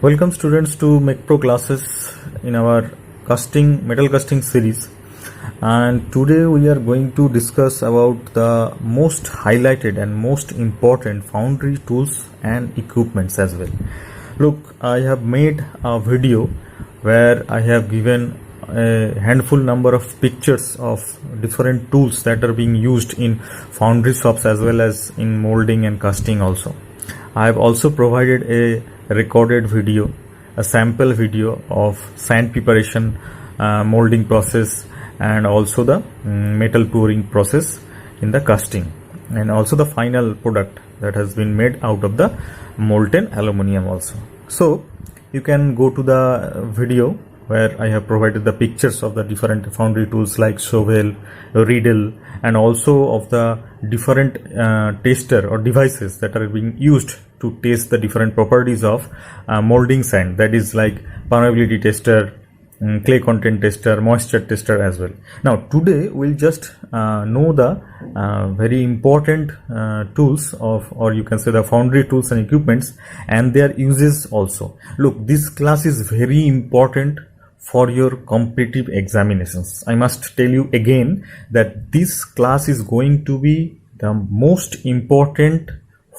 Welcome students to MechPro classes in our metal casting series, and today we are going to discuss about the most highlighted and most important foundry tools and equipments as well. Look, I have made a video where I have given a handful number of pictures of different tools that are being used in foundry shops as well as in molding and casting also. I have also provided a recorded video, a sample video of sand preparation, molding process, and also the metal pouring process in the casting, and also the final product that has been made out of the molten aluminum also. So you can go to the video where I have provided the pictures of the different foundry tools like shovel, riddle, and also of the different tester or devices that are being used to test the different properties of molding sand, that is like permeability tester, clay content tester, moisture tester as well. Now today we'll just know the very important tools of, or you can say the foundry tools and equipments and their uses also. Look, this class is very important for your competitive examinations. I must tell you again that this class is going to be the most important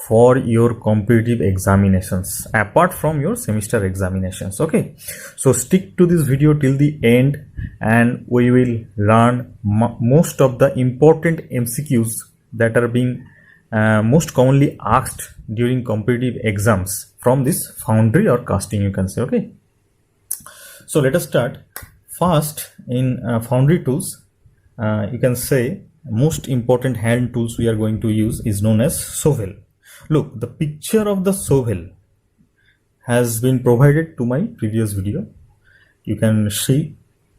for your competitive examinations apart from your semester examinations. Okay, so stick to this video till the end and we will learn most of the important MCQs that are being most commonly asked during competitive exams from this foundry or casting, you can say. Okay, so let us start. First, in foundry tools, you can say most important hand tools we are going to use is known as shovel. Look, the picture of the shovel has been provided to my previous video. You can see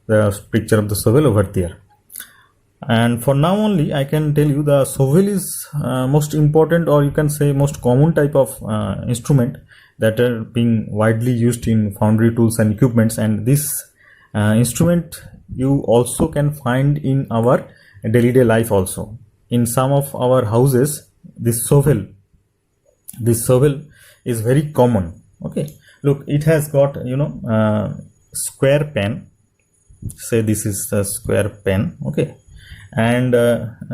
the picture of the shovel over there. And for now only, I can tell you the shovel is most important, or you can say most common type of instrument that are being widely used in foundry tools and equipments. And this instrument you also can find in our daily life also. In some of our houses, this shovel is very common. Okay, look, it has got square pen. Say this is a square pen. Okay, and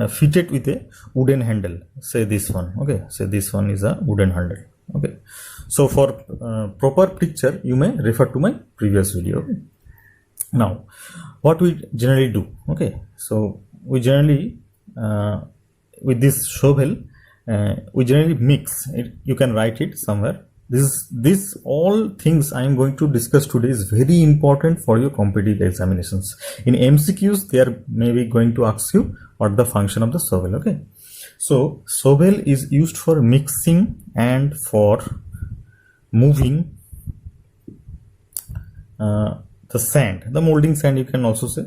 fitted with a wooden handle. Say this one. Okay, say this one is a wooden handle. Okay, so for proper picture you may refer to my previous video. Okay? Now what we generally do, okay, so we generally with this shovel we generally mix it. You can write it somewhere. This all things I am going to discuss today is very important for your competitive examinations. In MCQs they are maybe going to ask you what the function of the shovel. Okay, so shovel is used for mixing and for moving the sand, the molding sand you can also say,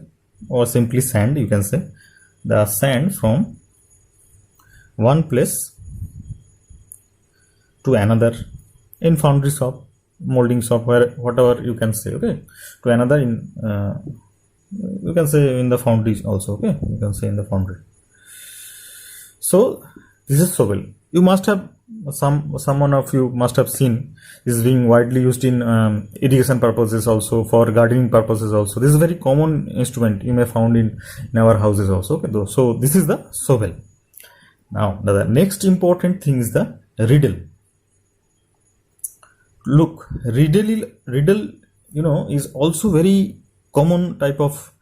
or simply sand you can say, the sand from one place to another in foundry shop, molding shop, where whatever you can say. Okay, to another in you can say in the foundry also. Okay, you can say in the foundry. So this is shovel. You must have someone of you must have seen this is being widely used in irrigation purposes also, for gardening purposes also. This is a very common instrument you may found in our houses also. Okay, so this is the shovel. Now the next important thing is the riddle. Look, riddle is also very common type of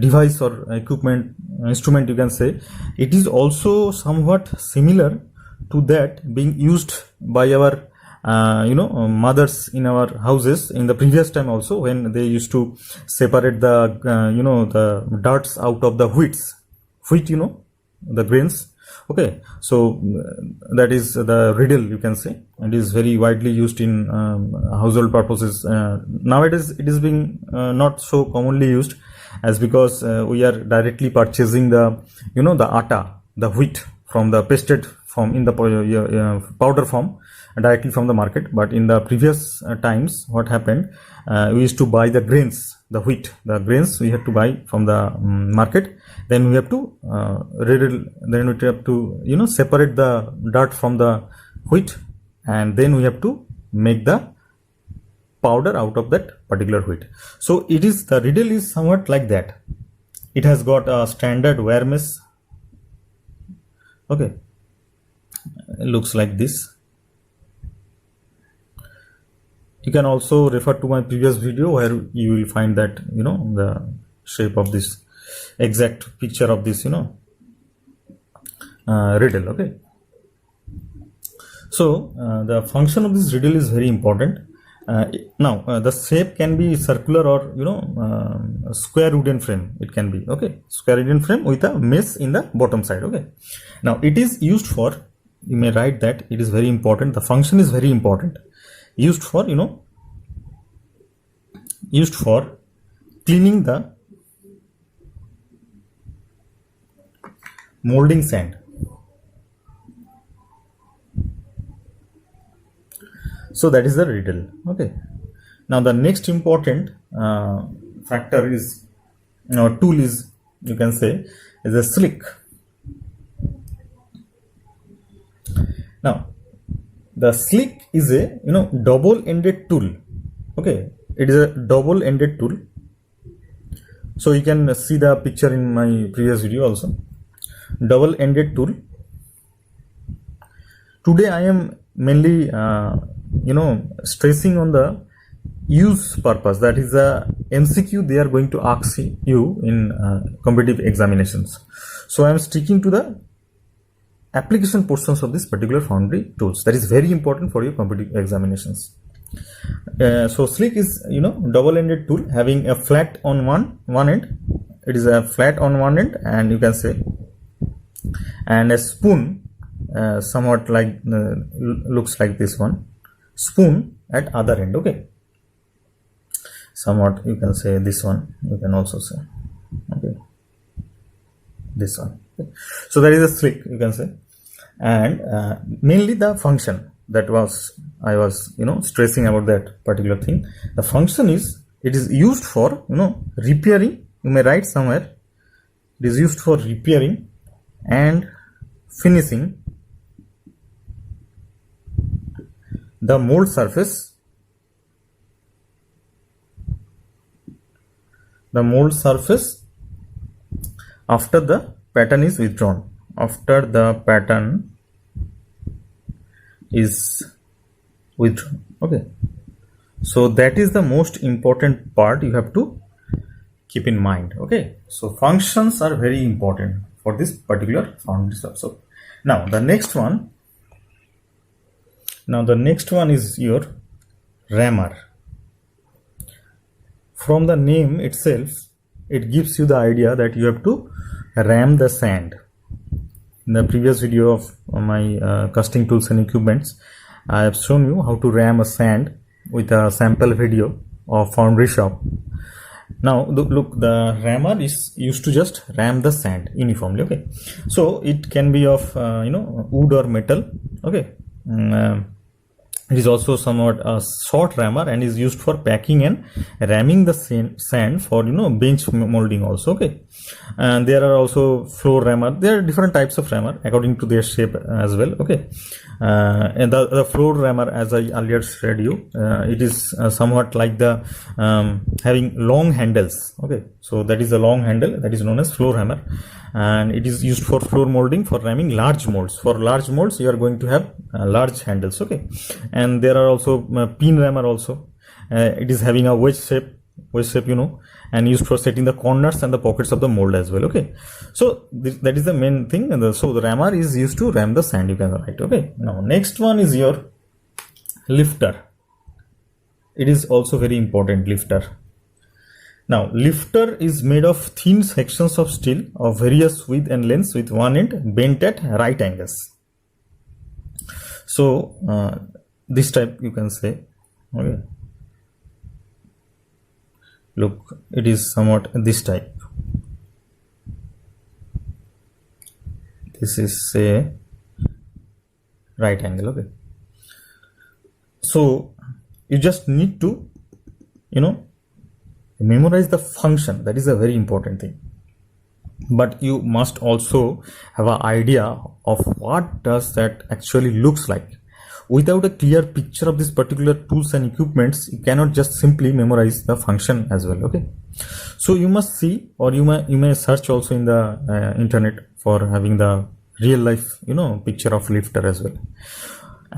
device or equipment, instrument you can say. It is also somewhat similar to that being used by our mothers in our houses in the previous time also, when they used to separate the the darts out of the wheat, the grains. Okay, so that is the riddle you can say. It is very widely used in household purposes. Nowadays it is being not so commonly used, as because we are directly purchasing the the atta, the wheat, from the pasted form in the powder form directly from the market. But in the previous times what happened, we used to buy the grains, the wheat, the grains we have to buy from the market. Then we have to riddle, then we have to separate the dirt from the wheat, and then we have to make the powder out of that particular wheat. So it is, the riddle is somewhat like that. It has got a standard wire mesh. Okay, it looks like this. You can also refer to my previous video where you will find that, the shape of this, exact picture of this, riddle. Okay, so the function of this riddle is very important. Now the shape can be circular or square wooden frame. It can be, okay, square wooden frame with a mesh in the bottom side. Okay, now it is used for, you may write that it is very important, the function is very important, used for cleaning the molding sand. So that is the riddle. Okay, now the next important factor is, tool is, you can say, is a slick. Now the slick is a double-ended tool. Okay, it is a double-ended tool. So you can see the picture in my previous video also. Double-ended tool. Today I am mainly stressing on the use purpose. That is the MCQ they are going to ask you in competitive examinations. So I am sticking to the application portions of this particular foundry tools. That is very important for your competitive examinations. So slick is double-ended tool having a flat on one end. It is a flat on one end, and you can say, and a spoon, somewhat like looks like this one, spoon at other end. Okay, somewhat you can say this one, you can also say, okay, this one. Okay. So that is a slick, you can say. And mainly the function that I was stressing about that particular thing. The function is, it is used for repairing. You may write somewhere, it is used for repairing and finishing the mold surface, after the pattern is withdrawn. After the pattern is withdrawn. Okay, so that is the most important part you have to keep in mind. Okay, so functions are very important for this particular foundry stuff. So now the next one is your rammer. From the name itself, it gives you the idea that you have to ram the sand. In the previous video of my casting tools and equipments, I have shown you how to ram a sand with a sample video of foundry shop. Now look, the rammer is used to just ram the sand uniformly. Okay, so it can be of wood or metal. Okay, it is also somewhat a short rammer and is used for packing and ramming the sand for bench molding also. Okay, and there are also floor rammer. There are different types of rammer according to their shape as well. Okay, and the floor rammer, as I earlier said you, it is somewhat like the having long handles. Okay, so that is a long handle, that is known as floor hammer, and it is used for floor molding, for ramming large molds. For large molds you are going to have large handles. Okay, and there are also pin rammer also. It is having a wedge shape, and used for setting the corners and the pockets of the mold as well. Okay, so that is the main thing. And so the rammer is used to ram the sand, you can write. Okay, now next one is your lifter. It is also very important, lifter. Now lifter is made of thin sections of steel of various width and lengths with one end bent at right angles. So this type you can say. Okay, look, it is somewhat this type. This is a right angle. Okay, so you just need to memorize the function. That is a very important thing, but you must also have an idea of what does that actually looks like. without a clear picture of this particular tools and equipments, you cannot just simply memorize the function as well. Okay, so you must see, or you may search also in the internet for having the real life picture of lifter as well.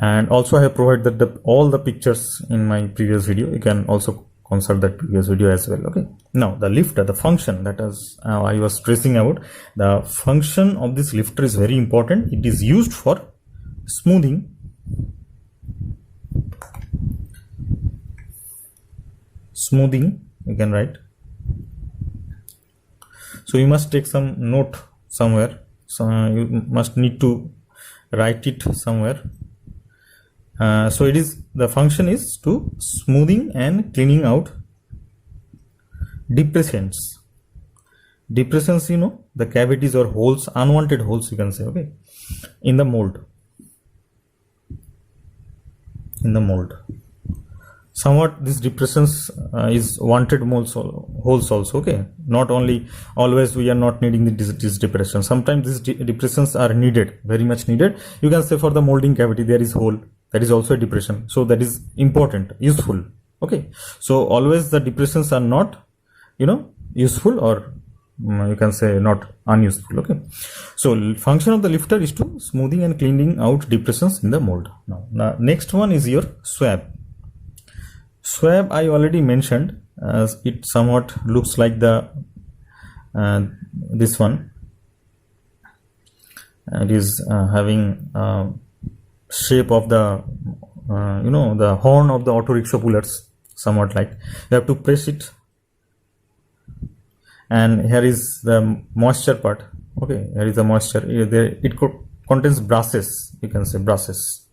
And also I have provided all the pictures in my previous video. You can also consult that previous video as well. Okay, now the lifter, the function that is I was stressing about, the function of this lifter is very important. It is used for smoothing you can write. So you must take some note somewhere, so you must need to write it somewhere. So it is, the function is to smoothing and cleaning out depressions, the cavities or holes, unwanted holes you can say, okay, in the mold. Somewhat this depressions is wanted holes also. Okay, not only always we are not needing this depression. Sometimes these depressions are needed, very much needed. You can say for the molding cavity there is hole, that is also a depression, so that is important, useful. Okay, so always the depressions are not useful, or you can say not unuseful. Okay, so function of the lifter is to smoothing and cleaning out depressions in the mold. Now next one is your swab. I already mentioned, as it somewhat looks like the this one. It is having shape of the the horn of the auto rickshaw pullers, somewhat like. You have to press it, and here is the moisture part. Okay, here is the moisture. It contains brushes, you can say brushes,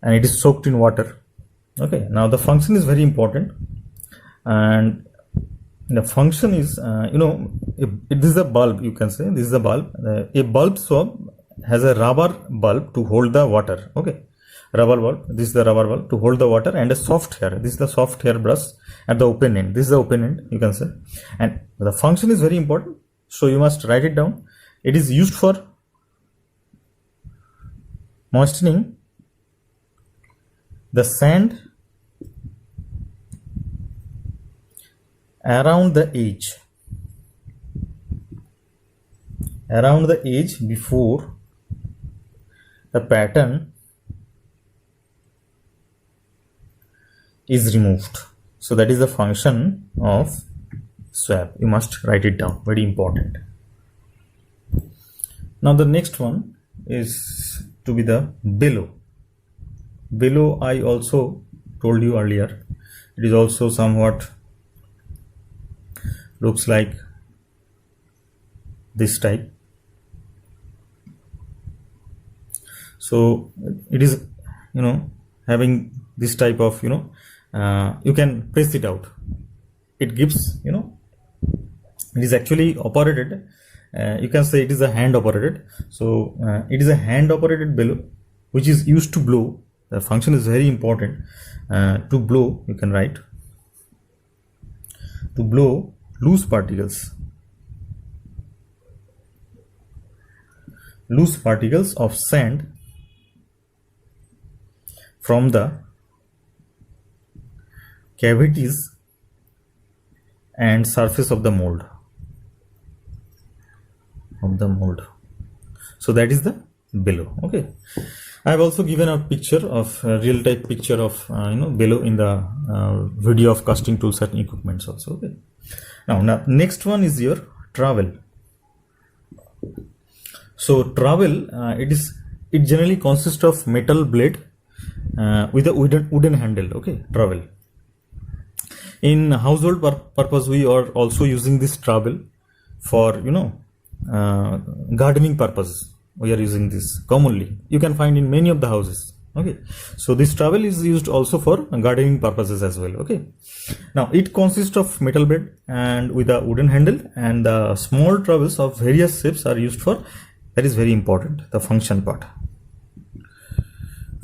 and it is soaked in water. Okay, now the function is very important, and the function is this is a bulb, you can say. This is a bulb. A bulb swab has a rubber bulb to hold the water. Okay, rubber bulb, this is the rubber bulb to hold the water, and a soft hair, this is the soft hair brush at the open end. This is the open end, you can say. And the function is very important, so you must write it down. It is used for moistening the sand around the edge before the pattern is removed. So that is the function of swab. You must write it down, very important. Now the next one is to be the bellow. I also told you earlier, it is also somewhat looks like this type. So it is having this type of you can press it out. It gives it is actually operated, you can say it is a hand operated. So it is a hand operated bellow which is used to blow. The function is very important. To blow, you can write, to blow loose particles of sand from the cavities and surface of the mold. So that is the bellow. Okay, I have also given a picture of real type picture of bellow in the video of casting tools and equipments also. Okay, now next one is your trowel. So trowel, it generally consists of metal blade with a wooden handle. Okay, trowel. In household purpose, we are also using this trowel for gardening purpose. We are using this commonly. You can find in many of the houses. Okay, so this trowel is used also for gardening purposes as well. Okay, now it consists of metal blade and with a wooden handle, and the small trowels of various shapes are used for, that is very important, the function part,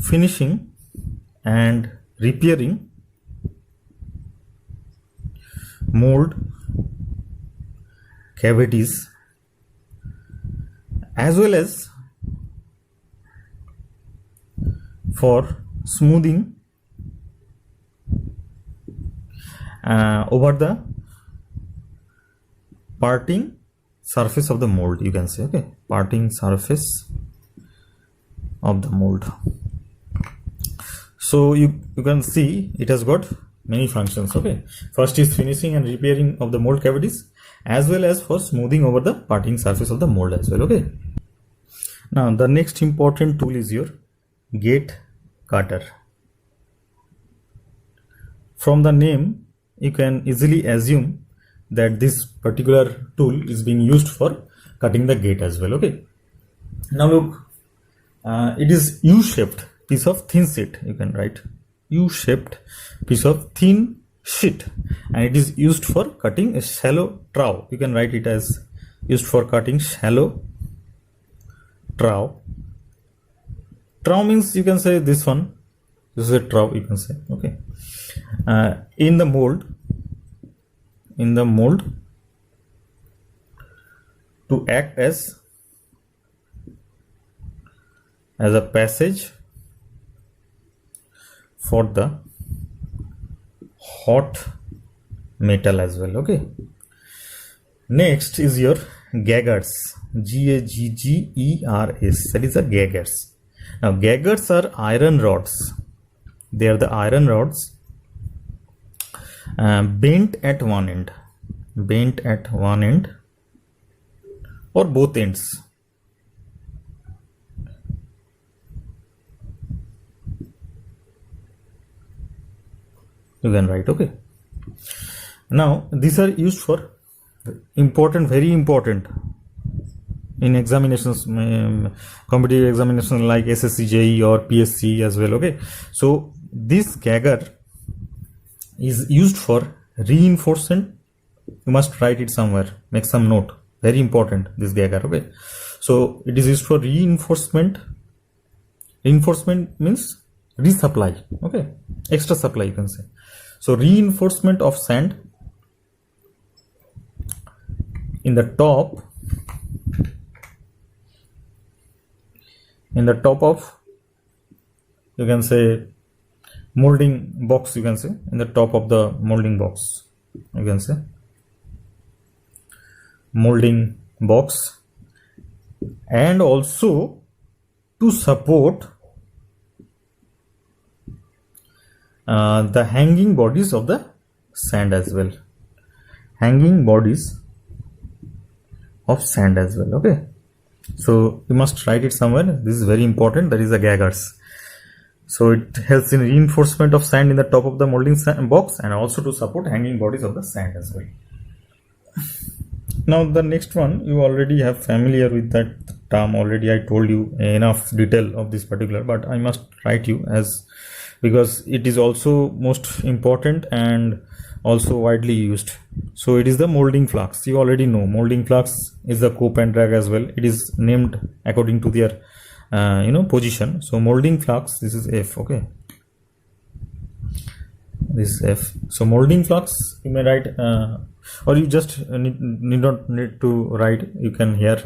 finishing and repairing mold cavities, as well as for smoothing over the parting surface of the mold, you can say. Okay, parting surface of the mold. So you can see it has got many functions. Okay, first is finishing and repairing of the mold cavities, as well as for smoothing over the parting surface of the mold as well. Okay, now the next important tool is your gate cutter. From the name you can easily assume that this particular tool is being used for cutting the gate as well. Okay, now look, it is U-shaped piece of thin sheet. You can write U-shaped piece of thin sheet, and it is used for cutting a shallow trough. You can write it as used for cutting shallow trough. Trough means, you can say this one, this is a trough, you can say. Okay, in the mold to act as a passage for the hot metal as well. Okay, next is your gaggers, Gaggers, that is the gaggers. Now gaggers are iron rods. They are the iron rods bent at one end or both ends. You can write. Okay, now these are used for very important in examinations, competitive examinations like SSC, JEE or PSC as well. Okay, so this gagger is used for reinforcement. You must write it somewhere, make some note, very important, this gagger. Okay, so it is used for reinforcement means resupply. Okay, extra supply, you can say. So reinforcement of sand in the top of, you can say, molding box. You can say in the top of the molding box, you can say molding box, and also to support the hanging bodies of the sand as well. Okay, so you must write it somewhere. This is very important. That is the gaggers. So it helps in reinforcement of sand in the top of the molding box, and also to support hanging bodies of the sand as well. Now the next one, you already have familiar with that term already. I told you enough detail of this particular, but I must write you as, because it is also most important and also widely used. So it is the molding flux. You already know molding flux is the cope and drag as well. It is named according to their position. So molding flux, this is F. Okay, this is F. So molding flux, you may write or you just need not need to write. You can hear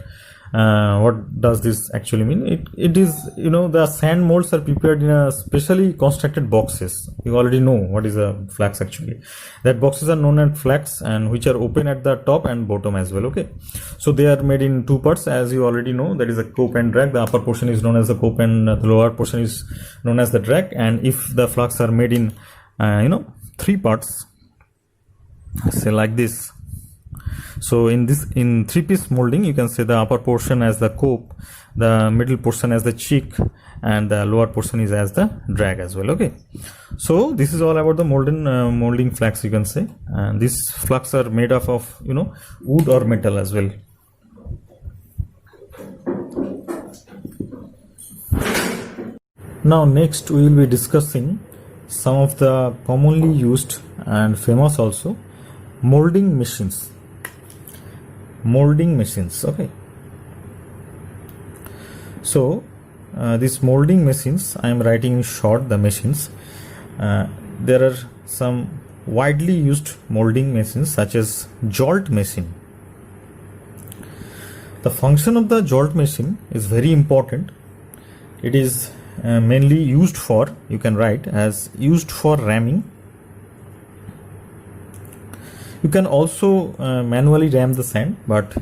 what does this actually mean. It is, the sand molds are prepared in a specially constructed boxes. You already know what is a flux actually. That boxes are known as flux, and which are open at the top and bottom as well. Okay, so they are made in two parts, as you already know. That is a cope and drag. The upper portion is known as the cope and the lower portion is known as the drag. And if the flux are made in three parts, say like this. So in three-piece molding, you can say the upper portion as the cope, the middle portion as the cheek, and the lower portion is as the drag as well. Okay, so this is all about the molding flux, you can say. And these flux are made up of wood or metal as well. Now next we will be discussing some of the commonly used and famous also molding machines. Okay, so these molding machines, I am writing in short the machines. There are some widely used molding machines such as jolt machine. The function of the jolt machine is very important. It is mainly used for, you can write as used for ramming. You can also manually ram the sand, but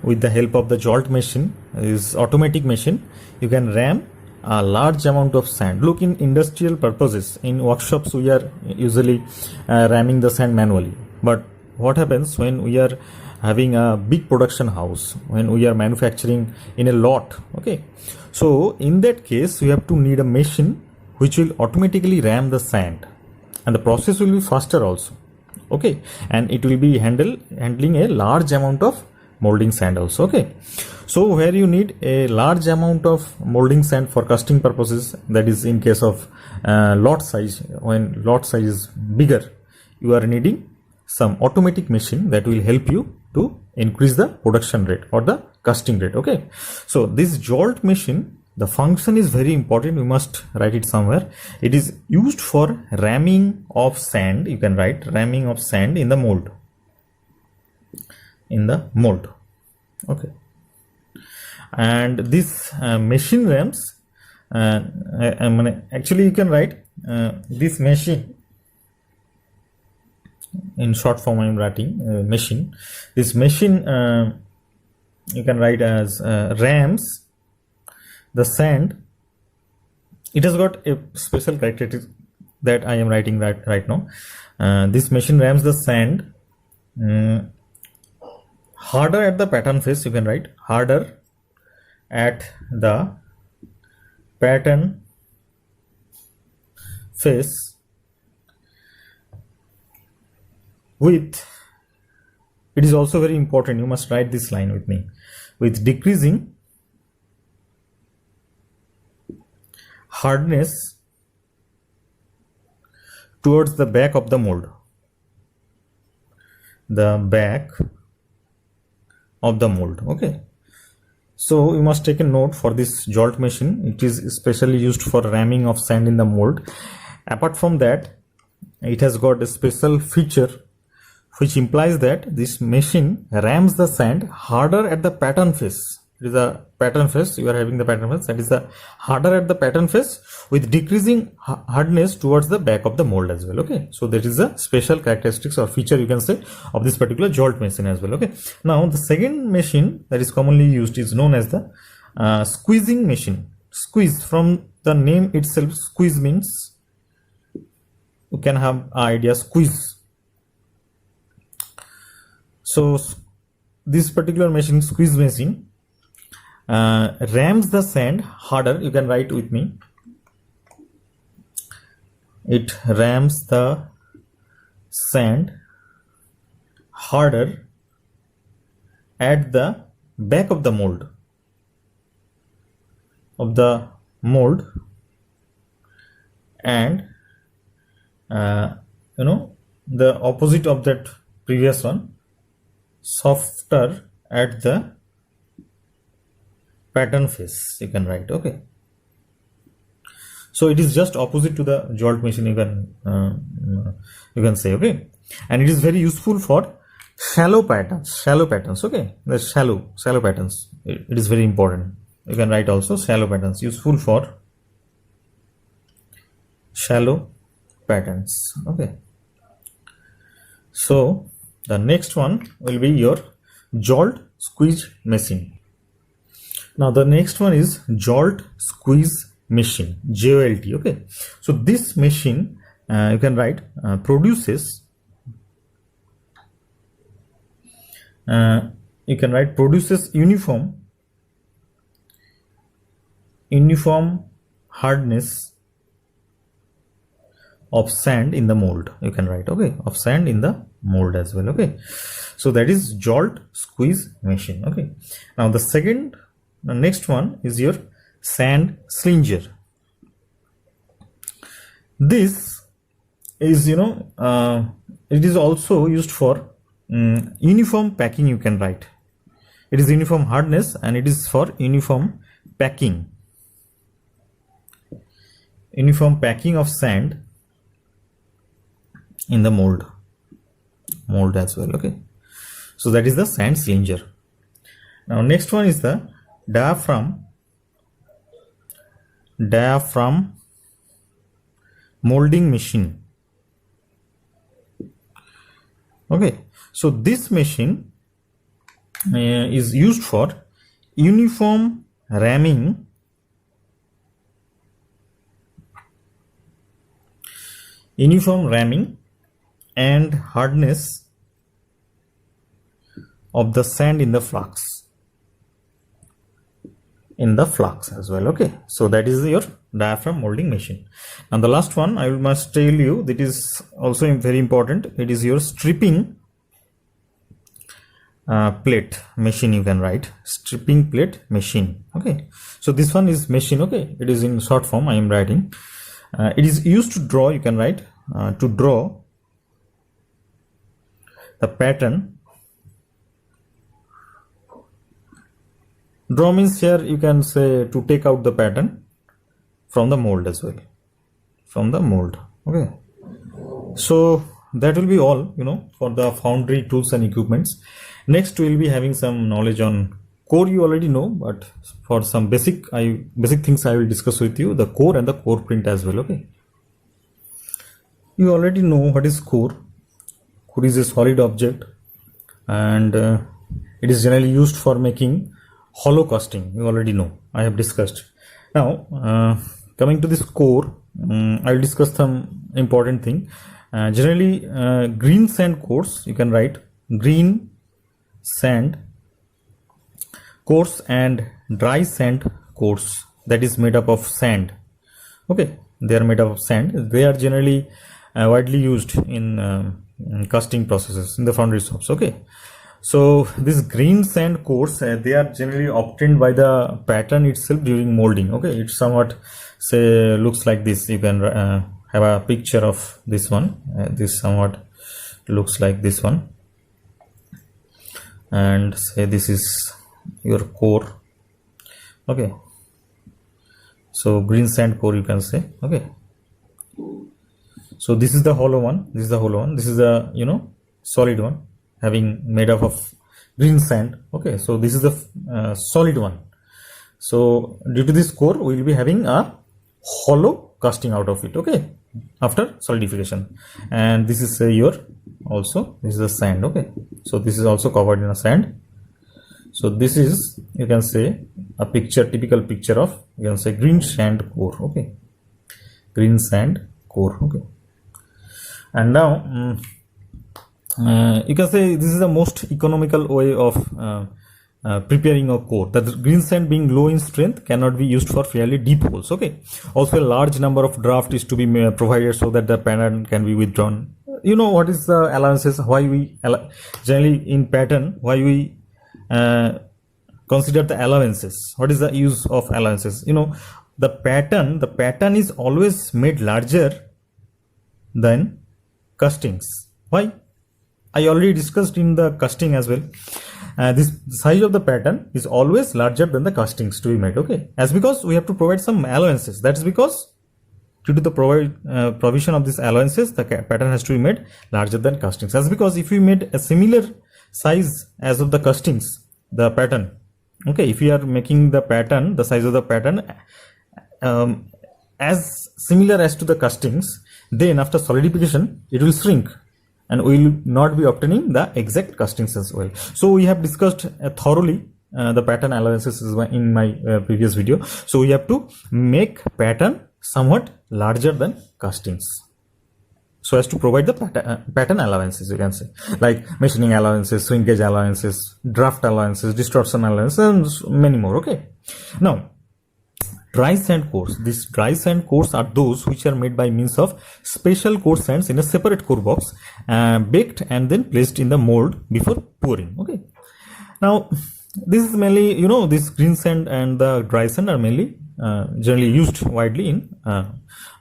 with the help of the jolt machine, is automatic machine, you can ram a large amount of sand. Look, in industrial purposes, in workshops, we are usually ramming the sand manually. But what happens when we are having a big production house, when we are manufacturing in a lot? Okay, so in that case, we have to need a machine which will automatically ram the sand, and the process will be faster also. Okay, and it will be handling a large amount of molding sand also. Okay, so where you need a large amount of molding sand for casting purposes, that is in case of lot size, when lot size is bigger, you are needing some automatic machine that will help you to increase the production rate or the casting rate. Okay, so this jolt machine, the function is very important. We must write it somewhere. It is used for ramming of sand. You can write ramming of sand in the mold. Okay, and this machine rams, actually you can write this machine in short form. I am writing machine. This machine you can write as rams the sand. It has got a special characteristic that I am writing right now. This machine rams the sand harder at the pattern face. You can write harder at the pattern face with, it is also very important, you must write this line with me, with decreasing hardness towards the back of the mold. The back of the mold. Okay, so you must take a note for this jolt machine. It is especially used for ramming of sand in the mold. Apart from that, it has got a special feature which implies that this machine rams the sand harder at the pattern face. It is a pattern face, you are having the pattern face, that is the harder at the pattern face with decreasing hardness towards the back of the mold as well. Okay, so that is a special characteristics or feature, you can say, of this particular jolt machine as well. Okay, now the second machine that is commonly used is known as the squeezing machine. Squeeze, from the name itself, squeeze means, you can have an idea, squeeze. So this particular machine, squeeze machine, rams the sand harder. You can write with me. It rams the sand harder at the back of the mold. And the opposite of that previous one, softer at the pattern face, you can write. Okay, so it is just opposite to the jolt machine, you can say. Okay, and it is very useful for shallow patterns. Okay, the shallow patterns, it is very important. You can write also shallow patterns, useful for shallow patterns. Okay, so the next one will be your jolt squeeze machine. Now the next one is jolt squeeze machine, JOLT. Okay, so this machine you can write produces uniform hardness of sand in the mold. You can write, okay, of sand in the mold as well. Okay, so that is jolt squeeze machine. Okay, now the next one is your sand slinger. This is it is also used for uniform packing. You can write it is uniform hardness and it is for uniform packing of sand in the mold as well. Okay, so that is the sand slinger. Now next one is the diaphragm diaphragm molding machine. Okay, so this machine is used for uniform ramming and hardness of the sand in the flux as well. Okay, so that is your diaphragm molding machine. And the last one I must tell you, that is also very important, it is your stripping plate machine. You can write stripping plate machine. Okay, so this one is machine. Okay, it is in short form I am writing. It is used to draw, you can write to draw the pattern. Draw means here you can say to take out the pattern from the mold as well, from the mold. Okay, so that will be all, for the foundry tools and equipments. Next we will be having some knowledge on core. You already know, but for some basic things I will discuss with you, the core and the core print as well. Okay, you already know what is core. Core is a solid object, and it is generally used for making hollow casting. You already know, I have discussed. Now coming to this core, I will discuss some important thing. Generally green sand cores, you can write green sand cores and dry sand cores, that is made up of sand. Okay, they are made up of sand. They are generally widely used in casting processes in the foundry shops. Okay, so these green sand cores, they are generally obtained by the pattern itself during molding. Okay, it somewhat say looks like this. You can have a picture of this one. This somewhat looks like this one, and say this is your core. Okay, so green sand core you can say. Okay, so this is the hollow one, this is the hollow one, this is the solid one having made up of green sand. Okay, so this is the solid one. So due to this core we will be having a hollow casting out of it. Okay, after solidification. And this is your also, this is the sand. Okay, so this is also covered in a sand. So this is, you can say, a picture, typical picture of, you can say, green sand core. Okay, green sand core. Okay, and now you can say this is the most economical way of preparing a core. That green sand being low in strength cannot be used for fairly deep holes. Okay, also a large number of draft is to be provided so that the pattern can be withdrawn. You know what is the allowances, why we generally in pattern, why we consider the allowances. What is the use of allowances? The pattern is always made larger than castings. Why? I already discussed in the casting as well. This size of the pattern is always larger than the castings to be made. Okay, as because we have to provide some allowances. That's because due to the provision of these allowances, the pattern has to be made larger than castings. As because if we made a similar size as of the castings, the pattern, okay, if we are making the pattern, the size of the pattern as similar as to the castings, then after solidification it will shrink and we will not be obtaining the exact castings as well. So we have discussed thoroughly the pattern allowances in my previous video. So we have to make pattern somewhat larger than castings so as to provide the pattern allowances, you can say, like machining allowances, shrinkage allowances, draft allowances, distortion allowances, and many more. Okay, now dry sand cores. These dry sand cores are those which are made by means of special core sands in a separate core box, baked and then placed in the mold before pouring. Okay, now this is mainly, this green sand and the dry sand are mainly generally used widely in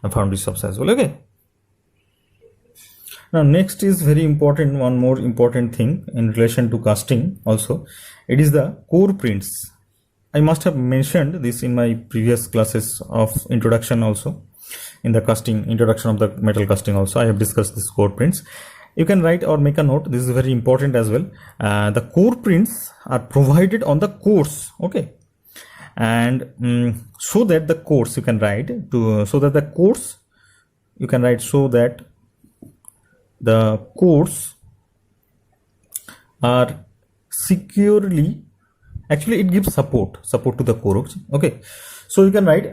foundry shops as well. Okay, now next is very important, one more important thing in relation to casting also. It is the core prints. I must have mentioned this in my previous classes of introduction also. In the casting, introduction of the metal casting also, I have discussed this core prints. You can write or make a note. This is very important as well. The core prints are provided on the cores. Okay, and so that the course you can write to so that the course you can write so that the cores are securely, actually it gives support to the core. Okay, so you can write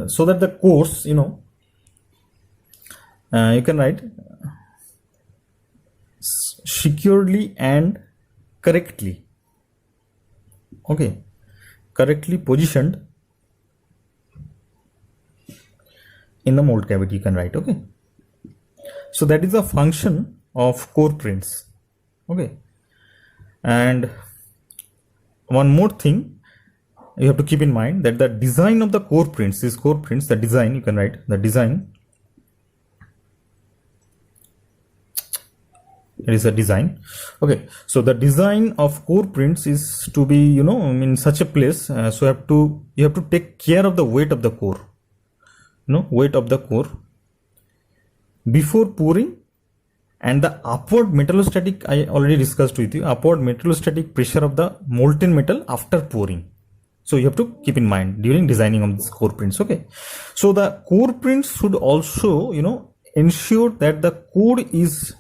so that the cores, you can write securely and correctly, okay, correctly positioned in the mold cavity, you can write. Okay, so that is a function of core prints. Okay, and one more thing you have to keep in mind, that the design of the core prints, these core prints, the design, you can write the design, it is a design. Okay, so the design of core prints is to be, in such a place, so you have to take care of the weight of the core, weight of the core before pouring, and the upward metallostatic, I already discussed with you, upward metallostatic pressure of the molten metal after pouring. So you have to keep in mind during designing of these core prints. Okay, so the core prints should also, ensure that the core is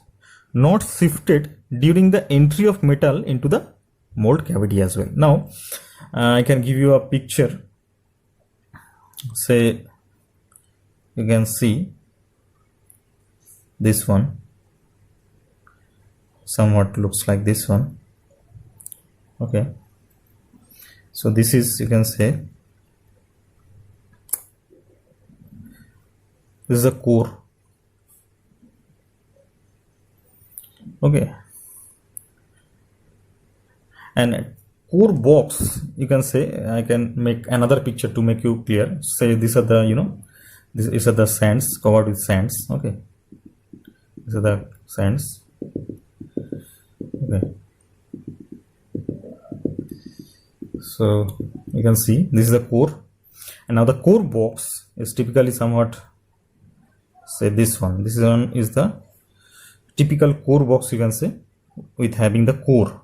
not shifted during the entry of metal into the mold cavity as well. Now I can give you a picture. Say you can see this one, somewhat looks like this one. Okay, so this is, you can say, this is a core. Okay, and core box, you can say, I can make another picture to make you clear. Say these are the, these are the sands, covered with sands. Okay, these are the sands. Okay, so you can see this is the core, and now the core box is typically somewhat, say this one, this one is the typical core box, you can say, with having the core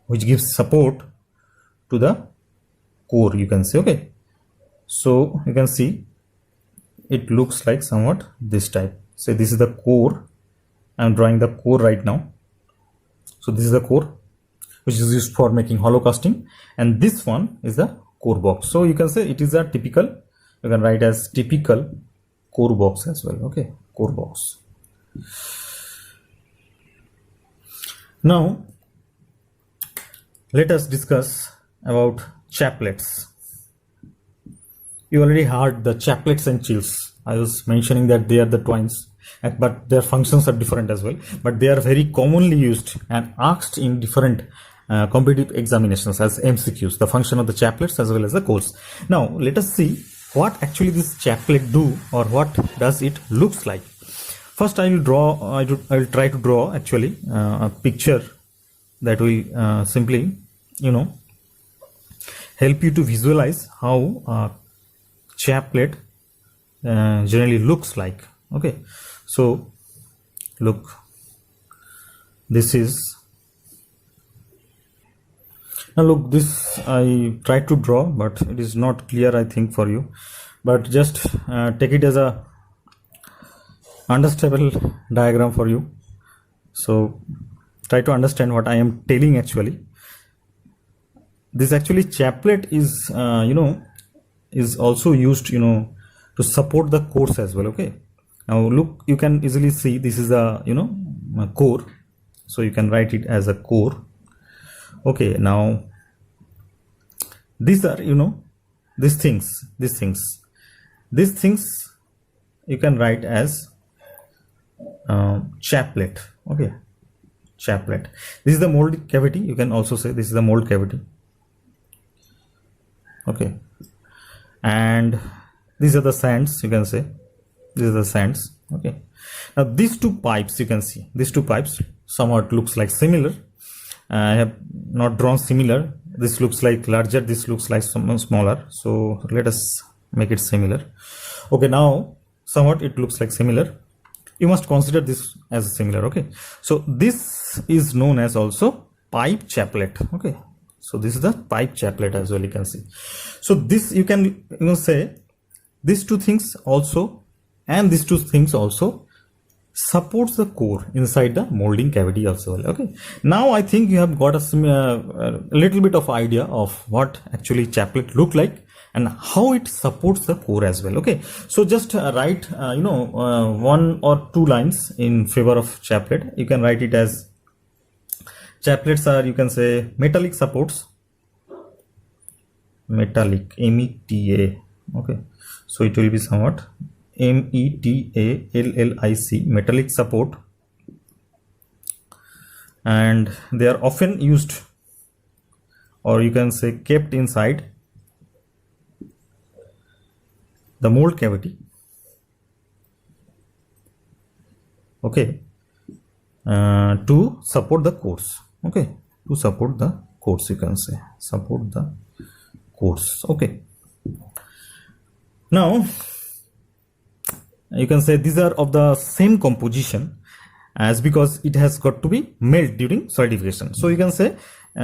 which gives support to the core, you can say. Okay, so you can see it looks like somewhat this type. Say this is the core, I am drawing the core right now. So this is the core which is used for making hollow casting, and this one is the core box. So you can say it is a typical, you can write as typical core box as well. Okay, core box. Now let us discuss about chaplets. You already heard the chaplets and chills. I was mentioning that they are the twins, but their functions are different as well, but they are very commonly used and asked in different competitive examinations as MCQs, the function of the chaplets as well as the cores. Now let us see what actually this chaplet do, or what does it looks like. First I will try to draw actually a picture that will simply, help you to visualize how a chaplet generally looks like. Okay, so look, this is, now look, this I tried to draw, but it is not clear, I think, for you, but just take it as a understandable diagram for you. So try to understand what I am telling. Actually, this actually chaplet is is also used to support the cores as well. Okay, now look, you can easily see this is a a core, so you can write it as a core. Okay, now these are these things you can write as chaplet. Okay, chaplet. This is the mold cavity. You can also say this is the mold cavity. Okay, and these are the sands. You can say these are the sands. Okay, now these two pipes, you can see these two pipes somewhat looks like similar. I have not drawn similar. This looks like larger, this looks like somewhat smaller, so let us make it similar. Okay, now somewhat it looks like similar. You must consider this as similar. Okay, so this is known as also pipe chaplet. Okay, So this is the pipe chaplet as well, you can see. So this you can say these two things also and these two things also supports the core inside the molding cavity also. Okay, now I think you have got a little bit of idea of what actually chaplet look like and how it supports the core as well. Okay, so just write one or two lines in favor of chaplet. You can write it as chaplets are, you can say, metallic supports, metallic, META. Okay, so it will be somewhat METALLIC, metallic support, and they are often used, or you can say kept inside the mold cavity. Okay, to support the cores. Okay, to support the cores, you can say support the cores. Okay, now you can say these are of the same composition as, because it has got to be melt during solidification. So you can say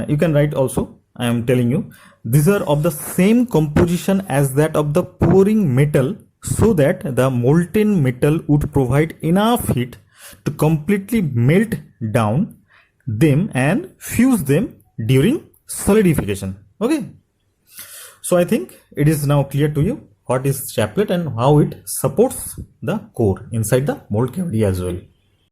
you can write also, I am telling you, these are of the same composition as that of the pouring metal, so that the molten metal would provide enough heat to completely melt down them and fuse them during solidification. Okay, so I think it is now clear to you what is chaplet and how it supports the core inside the mold cavity as well.